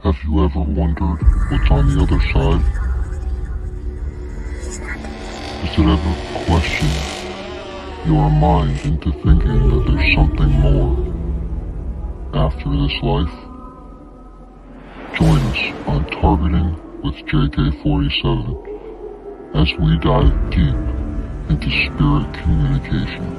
Have you ever wondered what's on the other side? Does it ever question your mind into thinking that there's something more after this life? Join us on Targeting with JK-47 as we dive deep into spirit communication.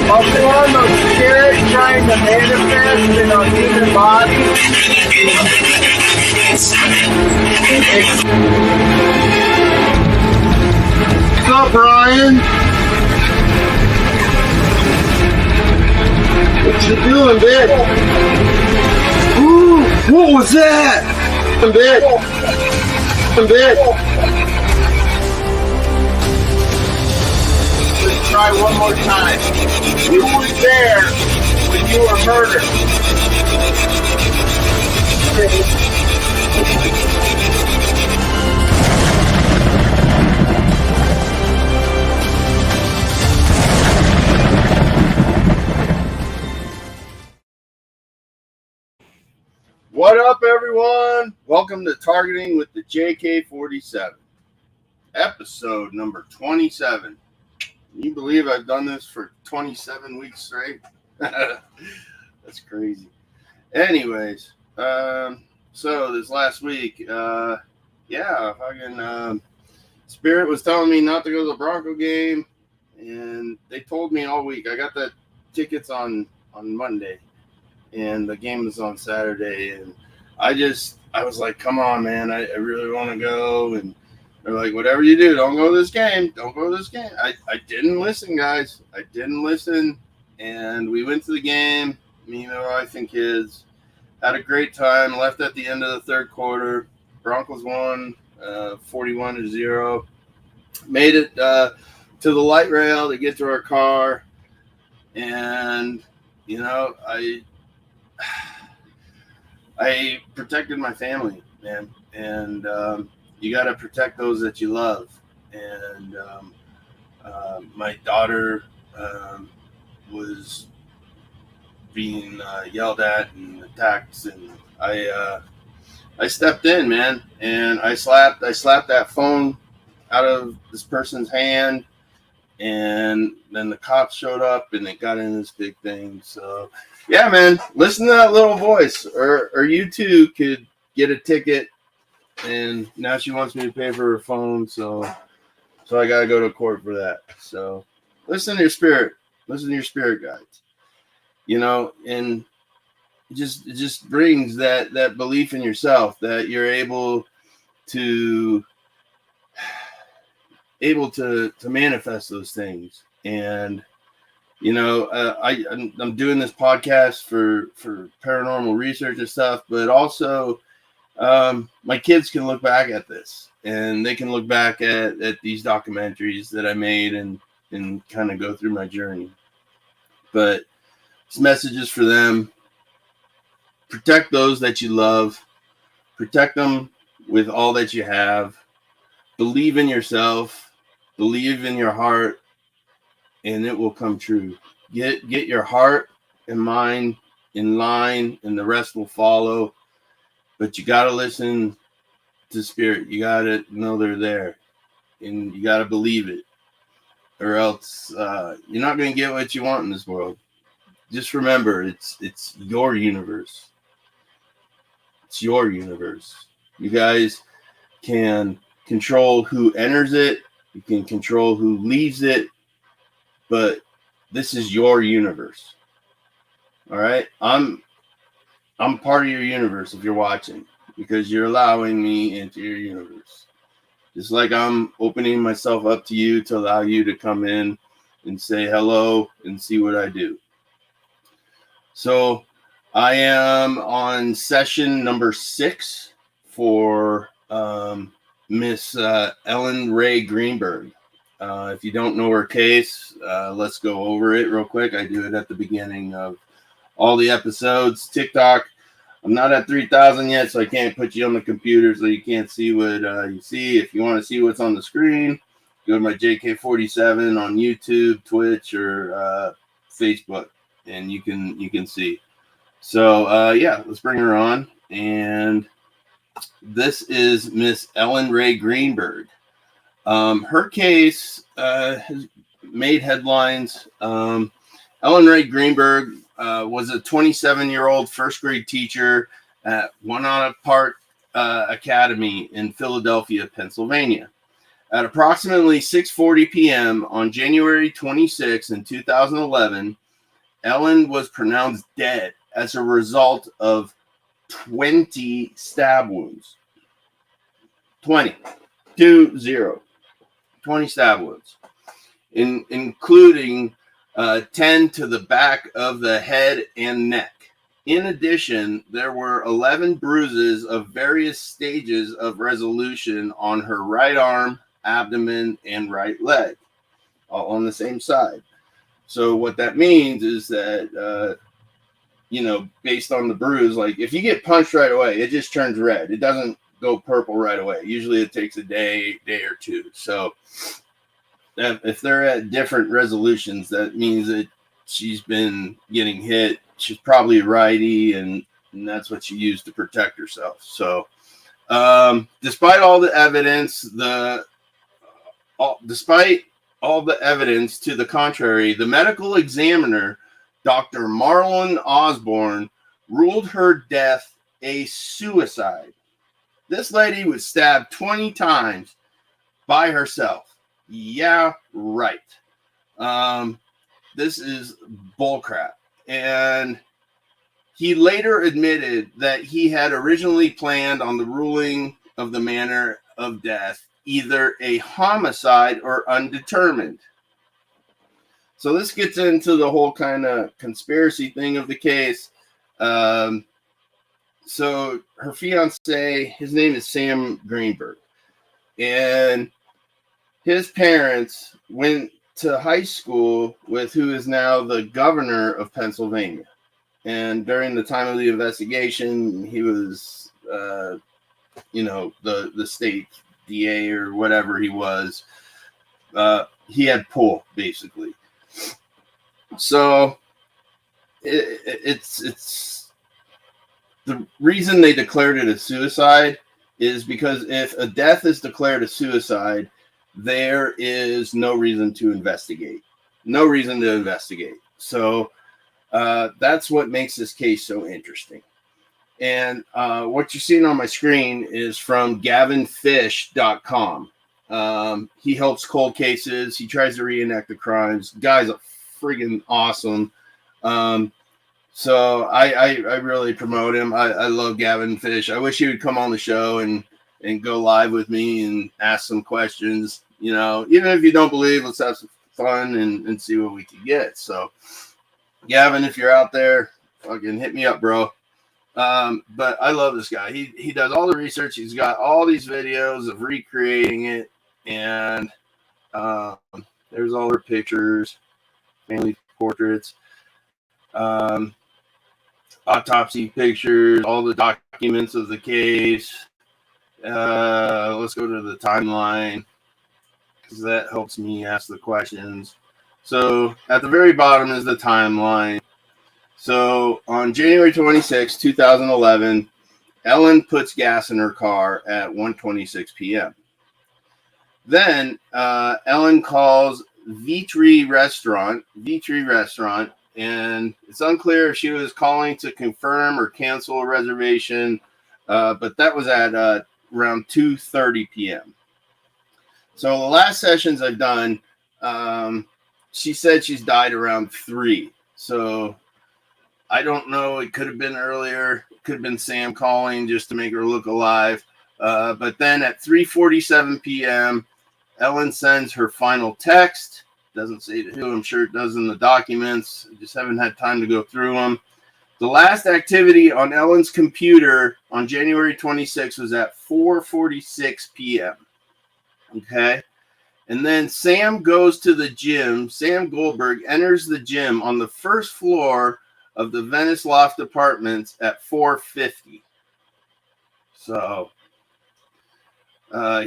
Upon the spirit trying to manifest in our human body. What's up, Brian? What you doing, bitch? Ooh, what was that? Let's try one more time. You were there when you were murdered. What up, everyone? Welcome to Targeting with the JK-47, episode number 27. Can you believe I've done this for 27 weeks straight? That's crazy. Anyways, so this last week, Spirit was telling me not to go to the Bronco game, and they told me all week. I got the tickets on Monday, and the game was on Saturday, and I was like, come on, man, I really want to go, and they're like, whatever you do, don't go to this game. I didn't listen, guys. I didn't listen. And we went to the game. Me, my wife, and kids. Had a great time. Left at the end of the third quarter. Broncos won 41-0. Made it to the light rail to get to our car. And, I protected my family, man. And you got to protect those that you love. And my daughter was being yelled at and attacked, and I stepped in, man, and I slapped that phone out of this person's hand, and then the cops showed up, and it got in this big thing. So, yeah, man, listen to that little voice, or you too could get a ticket. And now she wants me to pay for her phone, so I gotta go to court for that. So listen to your spirit. Listen to your spirit guides. And it just brings that belief in yourself that you're able to manifest those things. And I'm doing this podcast for paranormal research and stuff, but also my kids can look back at this, and they can look back at these documentaries that I made and kind of go through my journey. But this message is for them. Protect those that you love. Protect them with all that you have. Believe in yourself. Believe in your heart, and it will come true. Get your heart and mind in line, and the rest will follow. But you got to listen to spirit. You got to know they're there, and you got to believe it, or else you're not going to get what you want in this world. Just remember, it's your universe. It's your universe. You guys can control who enters it. You can control who leaves it, but this is your universe. All right? I'm part of your universe if you're watching, because you're allowing me into your universe. Just like I'm opening myself up to you to allow you to come in and say hello and see what I do. So I am on session number 6 for Miss Ellen Rae Greenberg. If you don't know her case, let's go over it real quick. I do it at the beginning of all the episodes. TikTok, I'm not at 3,000 yet, so I can't put you on the computer, so you can't see what you see. If you want to see what's on the screen, go to my JK-47 on YouTube, Twitch, or Facebook, and you can see. So yeah, let's bring her on. And this is Miss Ellen Rae Greenberg. Her case has made headlines. Ellen Rae Greenberg was a 27-year-old first grade teacher at Wanana Park Academy in Philadelphia, Pennsylvania. At approximately 6:40 p.m. on January 26 in 2011, Ellen was pronounced dead as a result of 20 stab wounds. 20 stab wounds, including 10 to the back of the head and neck. In addition, there were 11 bruises of various stages of resolution on her right arm, abdomen, and right leg, all on the same side. So what that means is that, based on the bruise, like if you get punched right away, it just turns red. It doesn't go purple right away. Usually it takes a day or two. So if they're at different resolutions, that means that she's been getting hit. She's probably a righty, and that's what she used to protect herself. So despite all the evidence, despite all the evidence to the contrary, the medical examiner, Dr. Marlon Osborne, ruled her death a suicide. This lady was stabbed 20 times by herself. Yeah, right. This is bullcrap. And he later admitted that he had originally planned on the ruling of the manner of death, either a homicide or undetermined. So this gets into the whole kind of conspiracy thing of the case. So her fiance, his name is Sam Greenberg, and his parents went to high school with who is now the governor of Pennsylvania. And during the time of the investigation, he was, the state DA or whatever he was. He had pull, basically. So it's the reason they declared it a suicide is because if a death is declared a suicide, there is no reason to investigate. So that's what makes this case so interesting. And what you're seeing on my screen is from gavinfish.com. He helps cold cases. He tries to reenact the crimes. Guy's friggin' awesome. So I really promote him. I love Gavin Fish. I wish he would come on the show and go live with me and ask some questions. Even if you don't believe, let's have some fun and see what we can get. So, Gavin, if you're out there, fucking hit me up, bro. But I love this guy. He does all the research. He's got all these videos of recreating it, and there's all her pictures, family portraits, autopsy pictures, all the documents of the case. Let's go to the timeline, because that helps me ask the questions. So at the very bottom is the timeline. So on January 26, 2011, Ellen puts gas in her car at 1:26 p.m. Then Ellen calls Vitri Restaurant, and it's unclear if she was calling to confirm or cancel a reservation, but that was at around 2:30 p.m. So the last sessions I've done, she said she's died around 3. So I don't know. It could have been earlier. It could have been Sam calling just to make her look alive. But then at 3:47 p.m., Ellen sends her final text. Doesn't say to who. I'm sure it does in the documents. I just haven't had time to go through them. The last activity on Ellen's computer on January 26 was at 4:46 p.m. Okay. And then Sam goes to the gym. Sam Goldberg enters the gym on the first floor of the Venice Loft Apartments at 4:50. So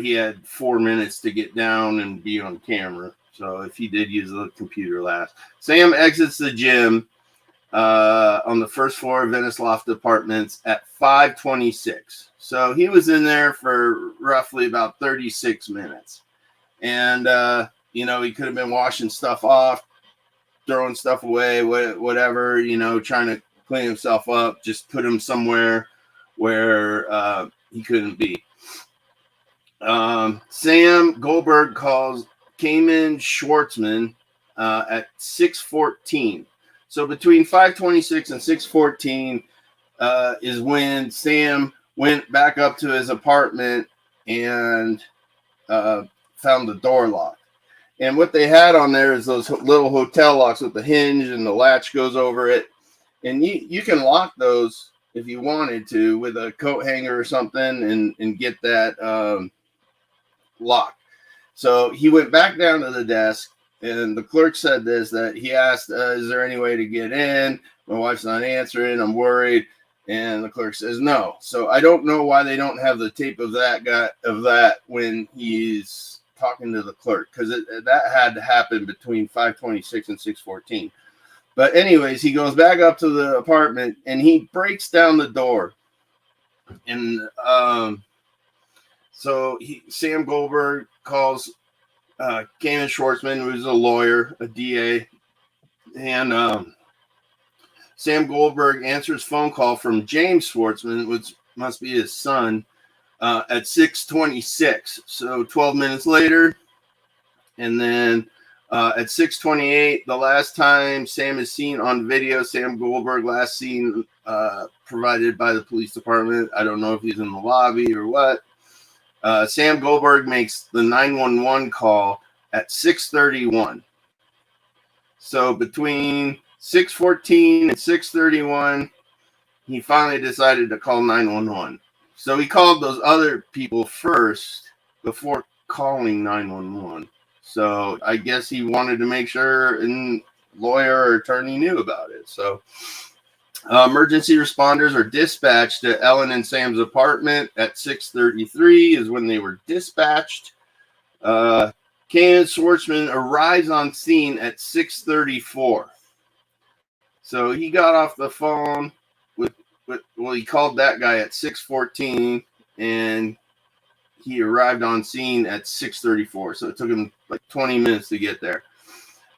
he had 4 minutes to get down and be on camera. So if he did use the computer last. Sam exits the gym on the first floor of Venice Loft Apartments at 5:26. So he was in there for roughly about 36 minutes. And, he could have been washing stuff off, throwing stuff away, whatever, trying to clean himself up, just put him somewhere where he couldn't be. Sam Goldberg calls Cayman Schwartzman at 6:14. So between 5:26 and 6:14 is when Sam went back up to his apartment and found the door locked. And what they had on there is those little hotel locks with the hinge and the latch goes over it. And you can lock those if you wanted to with a coat hanger or something and get that lock. So he went back down to the desk, and the clerk said that he asked, is there any way to get in? My wife's not answering. I'm worried. And the clerk says no. So I don't know why they don't have the tape of that when he's talking to the clerk, because that had to happen between 5:26 and 6:14. But anyways, he goes back up to the apartment and he breaks down the door. And so Sam Goldberg calls Cayman Schwartzman, who's a lawyer, a DA, and Sam Goldberg answers phone call from James Schwartzman, which must be his son, at 6:26. So 12 minutes later. And then at 6:28, the last time Sam is seen on video, Sam Goldberg last seen provided by the police department. I don't know if he's in the lobby or what. Sam Goldberg makes the 911 call at 6:31. So between 6:14 and 6:31, he finally decided to call 911. So he called those other people first before calling 911. So I guess he wanted to make sure a lawyer or attorney knew about it. So emergency responders are dispatched to Ellen and Sam's apartment at 6:33 is when they were dispatched. Cayman Schwartzman arrives on scene at 6:34. So he got off the phone he called that guy at 6:14 and he arrived on scene at 6:34. So it took him like 20 minutes to get there.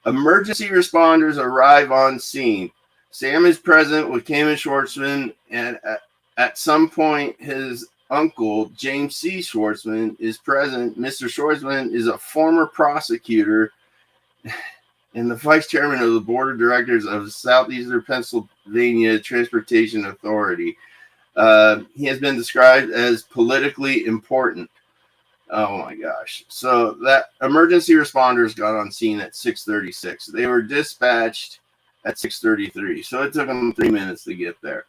Emergency responders arrive on scene. Sam is present with Cayman Schwartzman, and at some point, his uncle, James C. Schwartzman, is present. Mr. Schwartzman is a former prosecutor and the vice chairman of the board of directors of Southeastern Pennsylvania Transportation Authority. He has been described as politically important. Oh my gosh. So that emergency responders got on scene at 6:36. They were dispatched at 6:33. So it took them 3 minutes to get there.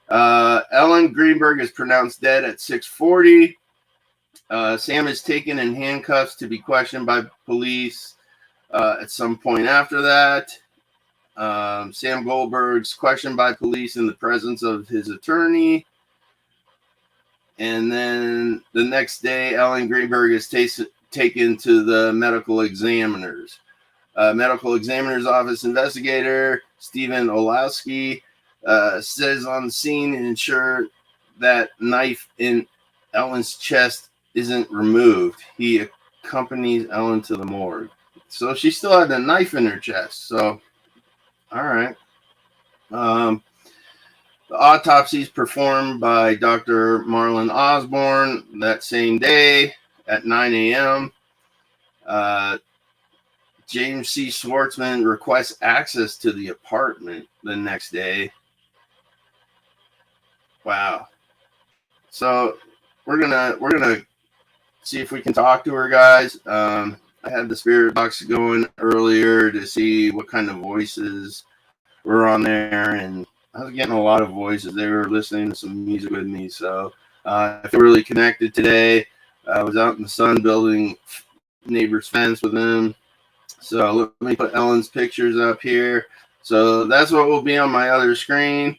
Ellen Greenberg is pronounced dead at 6:40. Sam is taken in handcuffs to be questioned by police at some point after that. Sam Goldberg's questioned by police in the presence of his attorney. And then the next day, Ellen Greenberg is taken to the medical examiners. Medical examiner's office investigator Stephen Olowski says on the scene and ensure that knife in Ellen's chest isn't removed. He accompanies Ellen to the morgue. So she still had a knife in her chest. So, all right. The autopsy is performed by Dr. Marlon Osborne that same day at 9 a.m. James C. Schwartzman requests access to the apartment the next day. Wow. So we're gonna see if we can talk to her, guys. I had the spirit box going earlier to see what kind of voices were on there, and I was getting a lot of voices. They were listening to some music with me, so I feel really connected today. I was out in the sun building neighbor's fence with them. So let me put Ellen's pictures up here. So that's what will be on my other screen.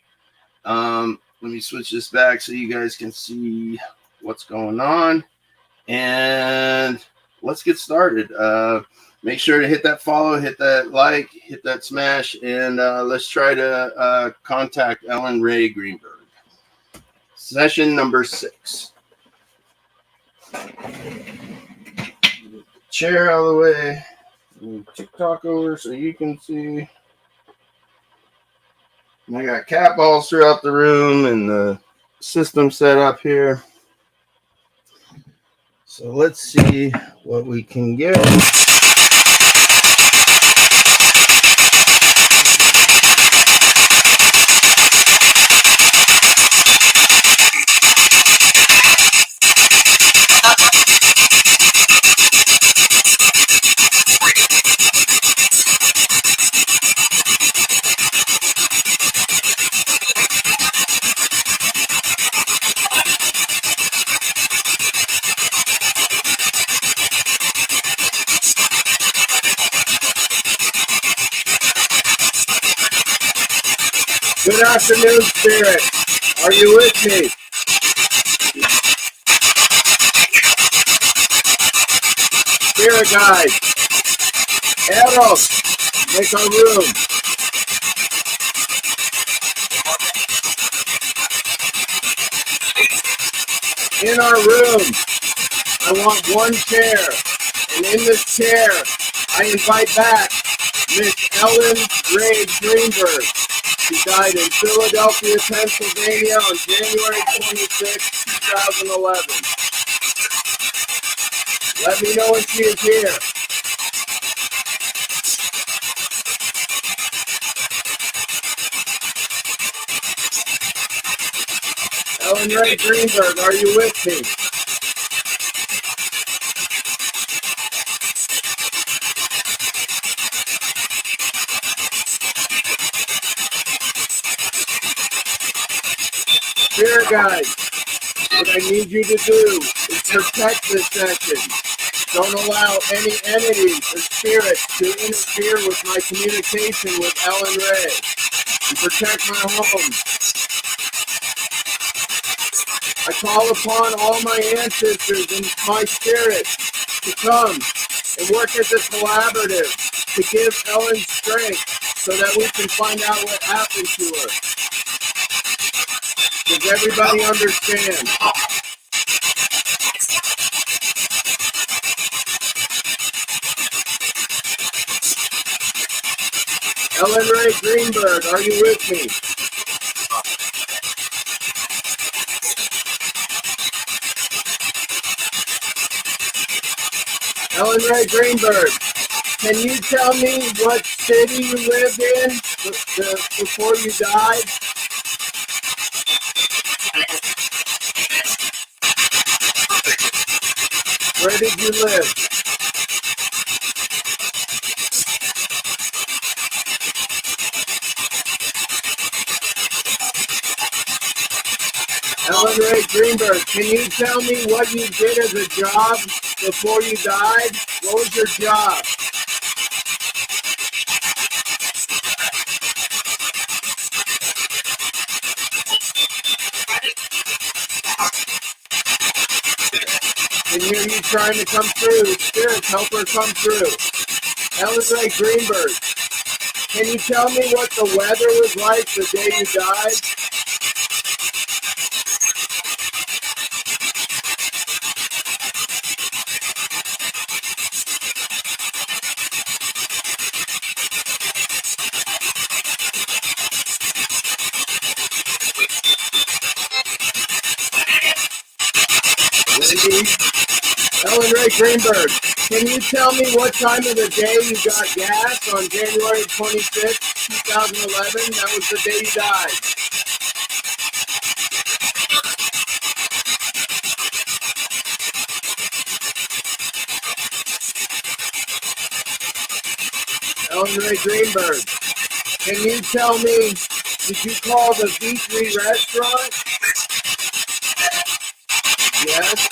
Let me switch this back so you guys can see what's going on. And let's get started. Make sure to hit that follow, hit that like, hit that smash, and let's try to contact Ellen Rae Greenberg. Session number 6. Chair out of the way. TikTok over so you can see. And I got cat balls throughout the room and the system set up here. So let's see what we can get. Good afternoon, Spirit. Are you with me? Spirit guide. Eros, make our room. In our room, I want one chair. And in this chair, I invite back Miss Ellen Rae Greenberg. She died in Philadelphia, Pennsylvania on January 26, 2011. Let me know when she is here. Ellen Rae Greenberg, are you with me? Spirit guide, what I need you to do is protect this session. Don't allow any entities or spirits to interfere with my communication with Ellen Rae. And protect my home. I call upon all my ancestors and my spirit to come and work as a collaborative to give Ellen strength so that we can find out what happened to her. Does everybody understand? Ellen Rae Greenberg, are you with me? Ellen Rae Greenberg, can you tell me what city you lived in before you died? Where did you live? Ellen Rae Greenberg, can you tell me what you did as a job before you died? What was your job? Can hear you trying to come through. Spirits, help her come through. Ellen Rae Greenberg, can you tell me what the weather was like the day you died? Ellen Rae Greenberg, can you tell me what time of the day you got gas on January 26, 2011? That was the day you died. Ellen Rae Greenberg, can you tell me, did you call the V3 restaurant? Yes.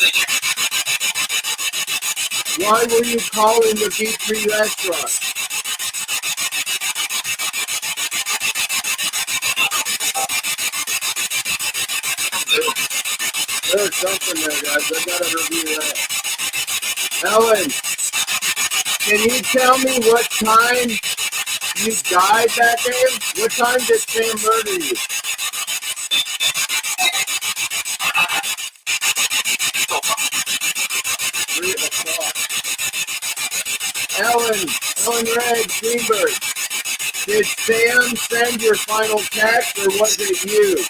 Why were you calling the V3 restaurant? There's something there, guys. I gotta review that. Ellen, can you tell me what time you died that day? What time did Sam murder you? 3 o'clock. Ellen Rae Greenberg, did Sam send your final text or was it you?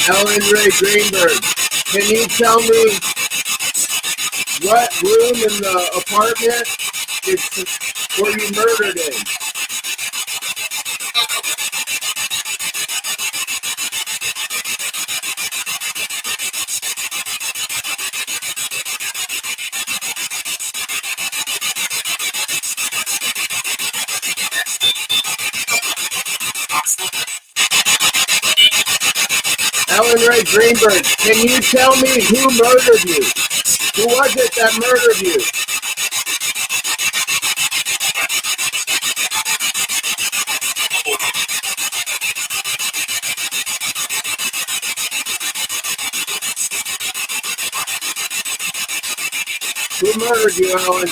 Ellen Rae Greenberg, can you tell me what room in the apartment were you murdered in? Ellen Rae Greenberg, can you tell me who murdered you? Who was it that murdered you? Who murdered you, Ellen?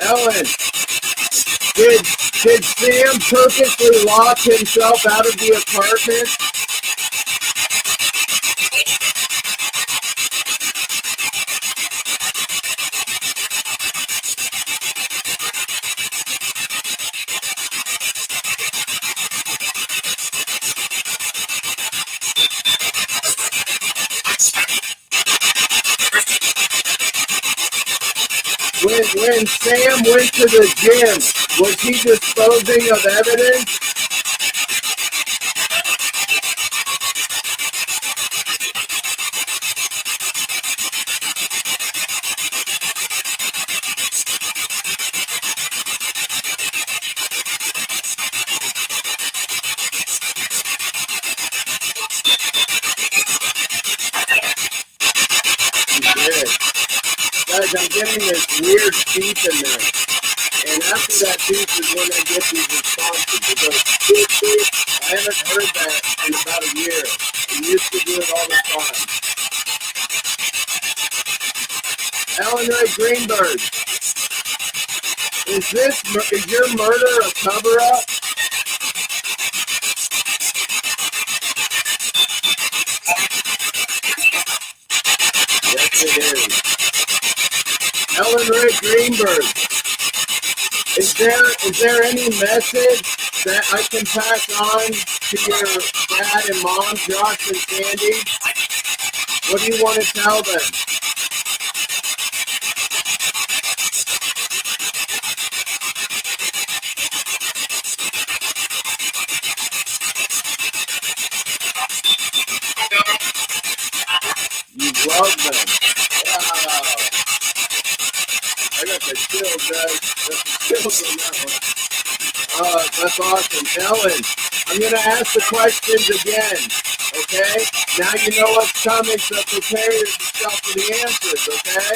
Ellen, did Sam purposely lock himself out of the apartment? When Sam went to the gym, was he disposing of evidence? He did. Guys, I'm getting this weird beep in there. And after that beep is when I get these responses. Because beep, beep, I haven't heard that in about a year. We used to do it all the time. Ellen Rae Greenberg, is your murder a cover-up? Yes, it is. Ellen Rae Greenberg, is there any message that I can pass on to your dad and mom, Josh and Sandy? What do you want to tell them? You love them. Wow. I got the chills, guys. Got the chills on that one. That's awesome. Ellen, I'm going to ask the questions again, okay? Now you know what's coming, so prepare yourself for the answers, okay?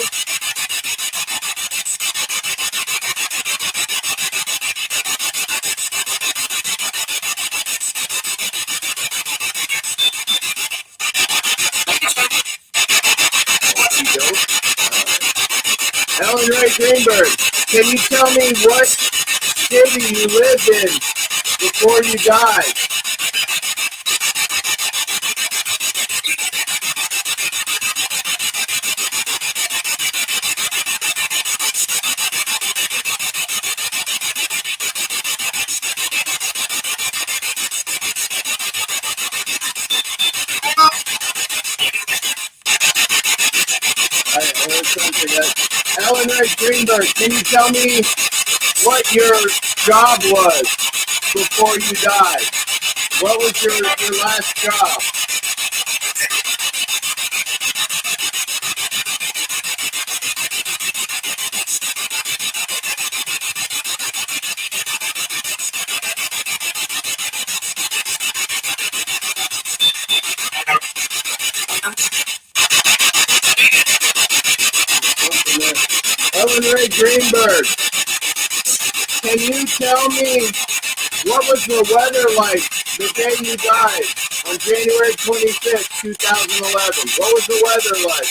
Ellen Rae Greenberg, can you tell me what city you lived in before you died? Ellen Rae Greenberg, can you tell me what your job was before you died? What was your last job? Ellen Rae Greenberg, can you tell me what was the weather like the day you died on January 26, 2011? What was the weather like?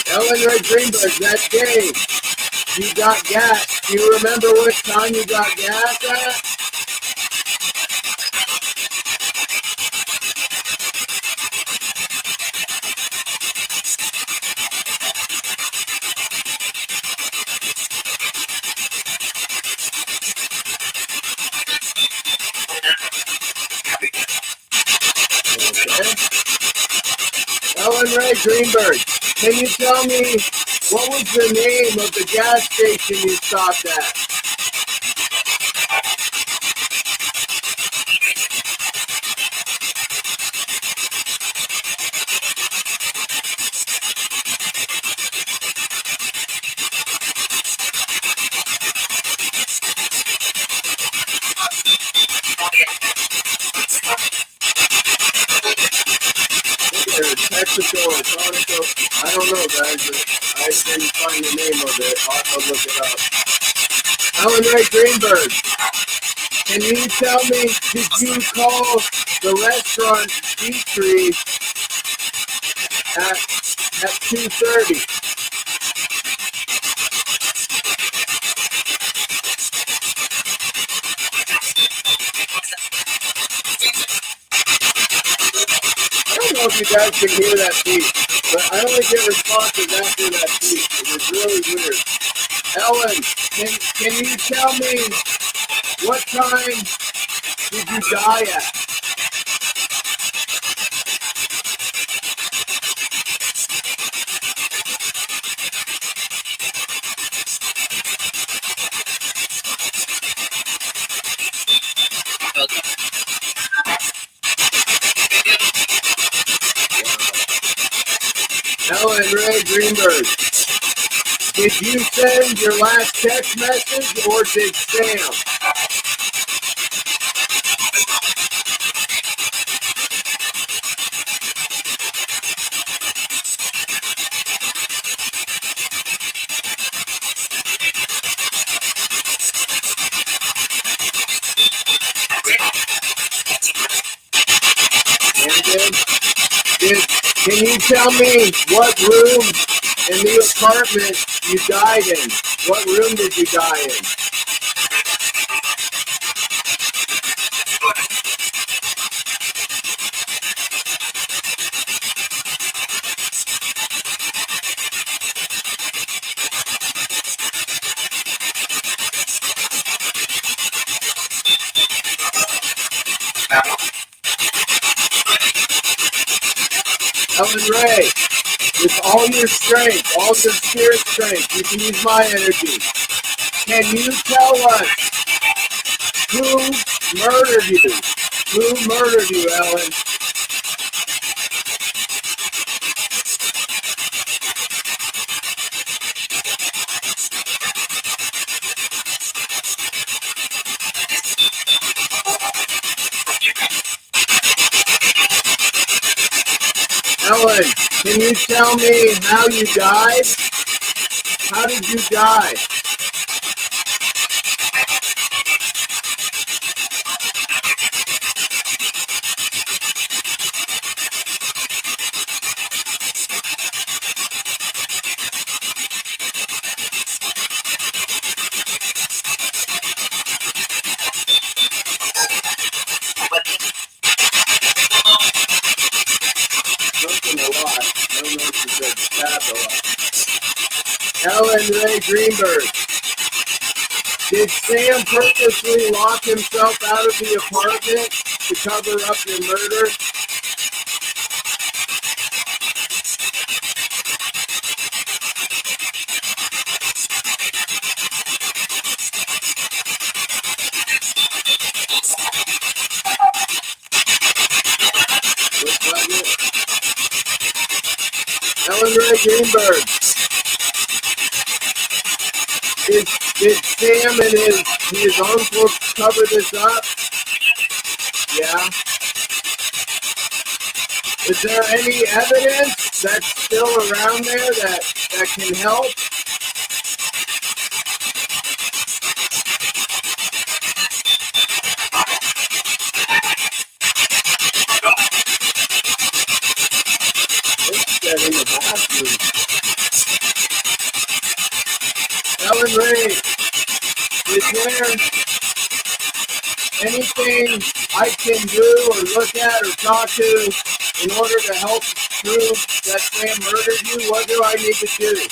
Ellen Rae Greenberg, that day you got gas. Do you remember which time you got gas at? Okay. Ellen Rae Greenberg, can you tell me what was the name of the gas station you stopped at? I don't know, guys. I didn't find the name of it. I'll look it up. Ellen Rae Greenberg, can you tell me, did you call the restaurant Eatery at 2:30? I don't know if you guys can hear that beat, but I only get responses after that beat. It was really weird. Ellen, can you tell me what time did you die at? Ellen Rae Greenberg, did you send your last text message or did Sam? Can you tell me what room in the apartment you died in? What room did you die in? Ellen Rae, with all your strength, all your spirit strength, you can use my energy. Can you tell us who murdered you? Who murdered you, Ellen? Ellen, can you tell me how you died? How did you die? Ellen Rae Greenberg, did Sam purposely lock himself out of the apartment to cover up your murder? Ellen Rae Greenberg. Did Sam and his uncle cover this up? Yeah. Is there any evidence that's still around there that can help? In the bathroom. Ellen Rae, is there anything I can do or look at or talk to in order to help prove that Sam murdered you? What do I need to do?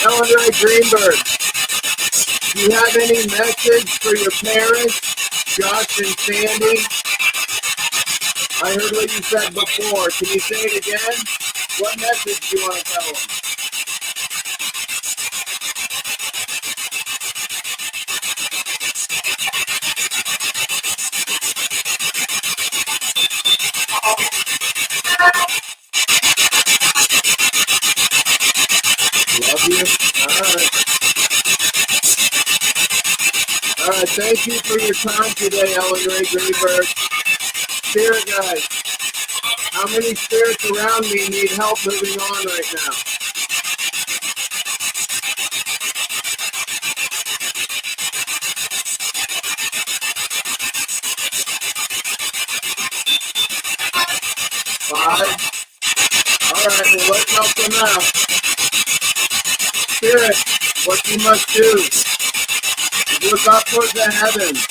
Ellen Rae Greenberg, do you have any message for your parents, Josh and Sandy? I heard what you said before. Can you say it again? What message do you want to tell them? Love you. All right. Thank you for your time today, Ellen Rae Greenberg. Spirit guys, how many spirits around me need help moving on right now? Five? All right, well, let's help them out. Spirit, what you must do is look up towards the heavens,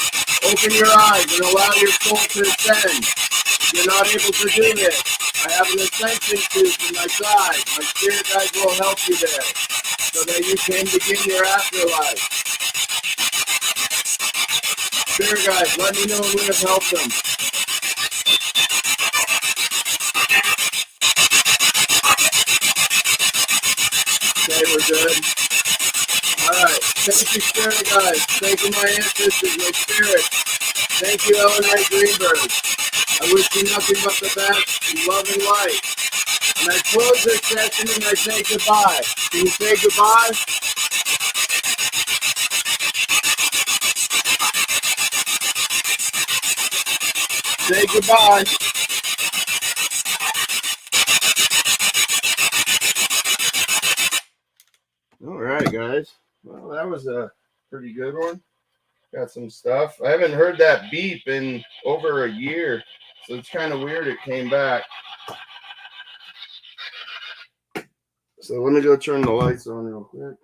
open your eyes, and allow your soul to ascend. You're not able to do this. I have an ascension suit in my side. My spirit guides will help you there so that you can begin your afterlife. Spirit guides, let me know when we have helped them. Okay, we're good. Alright, thank you, spirit guides. Thank you, my ancestors, my spirit. Thank you, Ellen Rae Greenberg. I wish you nothing but the best, love, and light. And I close this session and I say goodbye. Can you say goodbye? Say goodbye. All right, guys. Well, that was a pretty good one. Got some stuff. I haven't heard that beep in over a year, so it's kind of weird it came back. So let me go turn the lights on real quick.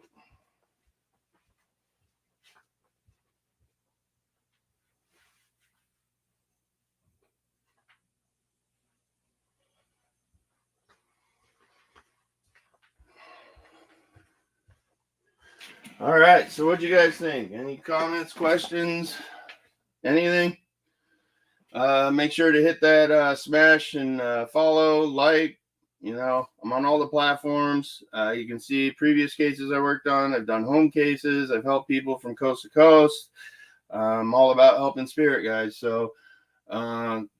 All right, so what do you guys think? Any comments, questions, anything? Make sure to hit that smash and follow, like. You know, I'm on all the platforms. You can see previous cases I worked on. I've done home cases. I've helped people from coast to coast. I'm all about helping spirit guys. So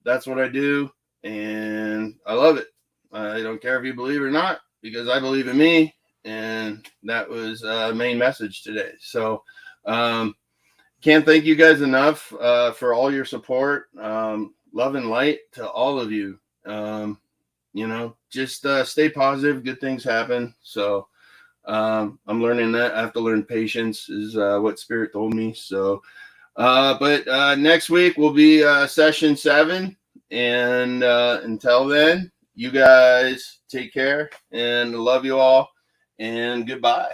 that's what I do, and I love it. I don't care if you believe it or not, because I believe in me. And that was the main message today. So can't thank you guys enough for all your support. Love and light to all of you. You know, just stay positive. Good things happen. So I'm learning that. I have to learn patience is what Spirit told me. So but next week will be session 7. And until then, you guys take care and love you all. And goodbye.